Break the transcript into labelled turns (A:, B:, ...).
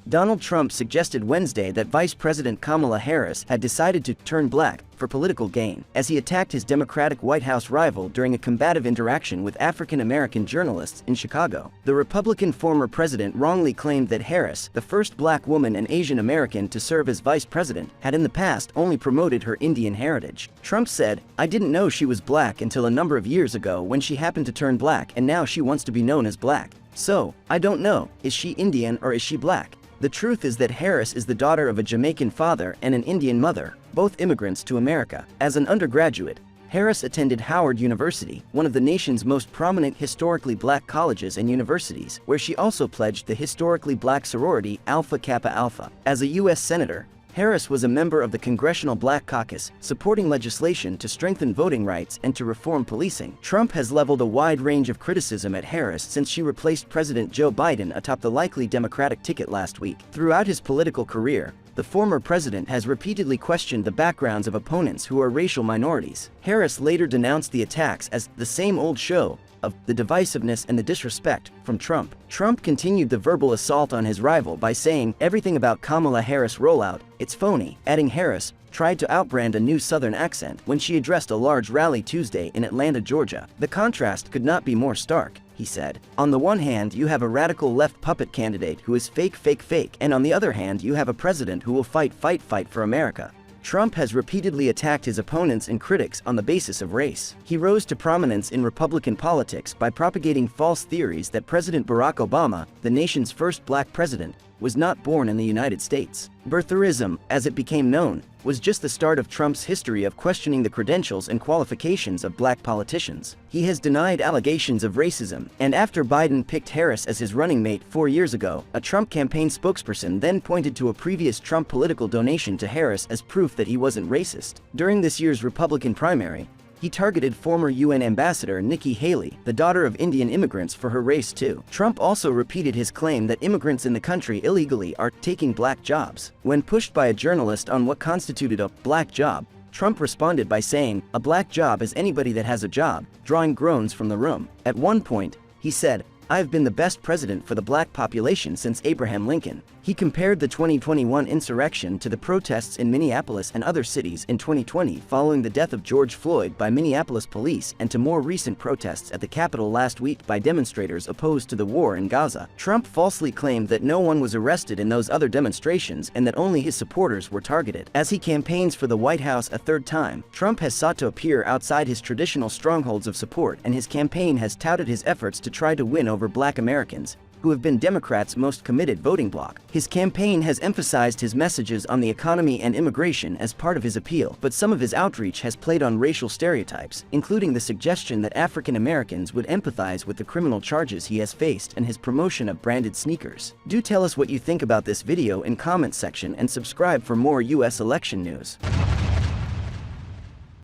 A: Donald Trump suggested Wednesday that Vice President Kamala Harris had decided to turn black for political gain, as he attacked his Democratic White House rival during a combative interaction with African-American journalists in Chicago. The Republican former president wrongly claimed that Harris, the first black woman and Asian American to serve as vice president, had in the past only promoted her Indian heritage. Trump said, "I didn't know she was black until a number of years ago when she happened to turn black, and now she wants to be known as black. So, I don't know, is she Indian or is she black?" The truth is that Harris is the daughter of a Jamaican father and an Indian mother, both immigrants to America. As an undergraduate, Harris attended Howard University, one of the nation's most prominent historically black colleges and universities, where she also pledged the historically black sorority Alpha Kappa Alpha. As a U.S. Senator, Harris was a member of the Congressional Black Caucus, supporting legislation to strengthen voting rights and to reform policing. Trump has leveled a wide range of criticism at Harris since she replaced President Joe Biden atop the likely Democratic ticket last week. Throughout his political career, the former president has repeatedly questioned the backgrounds of opponents who are racial minorities. Harris later denounced the attacks as the same old show of the divisiveness and the disrespect from Trump. Trump continued the verbal assault on his rival by saying everything about Kamala Harris' rollout, "It's phony," adding Harris tried to outbrand a new Southern accent when she addressed a large rally Tuesday in Atlanta, Georgia. "The contrast could not be more stark," he said. "On the one hand, you have a radical left puppet candidate who is fake, and on the other hand, you have a president who will fight for America." Trump has repeatedly attacked his opponents and critics on the basis of race. He rose to prominence in Republican politics by propagating false theories that President Barack Obama, the nation's first black president, was not born in the United States. Birtherism, as it became known, was just the start of Trump's history of questioning the credentials and qualifications of black politicians. He has denied allegations of racism, and after Biden picked Harris as his running mate 4 years ago, a Trump campaign spokesperson then pointed to a previous Trump political donation to Harris as proof that he wasn't racist. During this year's Republican primary, he targeted former UN Ambassador Nikki Haley, the daughter of Indian immigrants, for her race too. Trump also repeated his claim that immigrants in the country illegally are taking black jobs. When pushed by a journalist on what constituted a black job, Trump responded by saying, "A black job is anybody that has a job," drawing groans from the room. At one point, he said, "I've been the best president for the black population since Abraham Lincoln." He compared the 2021 insurrection to the protests in Minneapolis and other cities in 2020 following the death of George Floyd by Minneapolis police and to more recent protests at the Capitol last week by demonstrators opposed to the war in Gaza. Trump falsely claimed that no one was arrested in those other demonstrations and that only his supporters were targeted. As he campaigns for the White House a third time, Trump has sought to appear outside his traditional strongholds of support, and his campaign has touted his efforts to try to win over black Americans, who have been Democrats' most committed voting bloc. His campaign has emphasized his messages on the economy and immigration as part of his appeal, but some of his outreach has played on racial stereotypes, including the suggestion that African Americans would empathize with the criminal charges he has faced and his promotion of branded sneakers. Do tell us what you think about this video in comments section and subscribe for more US election news.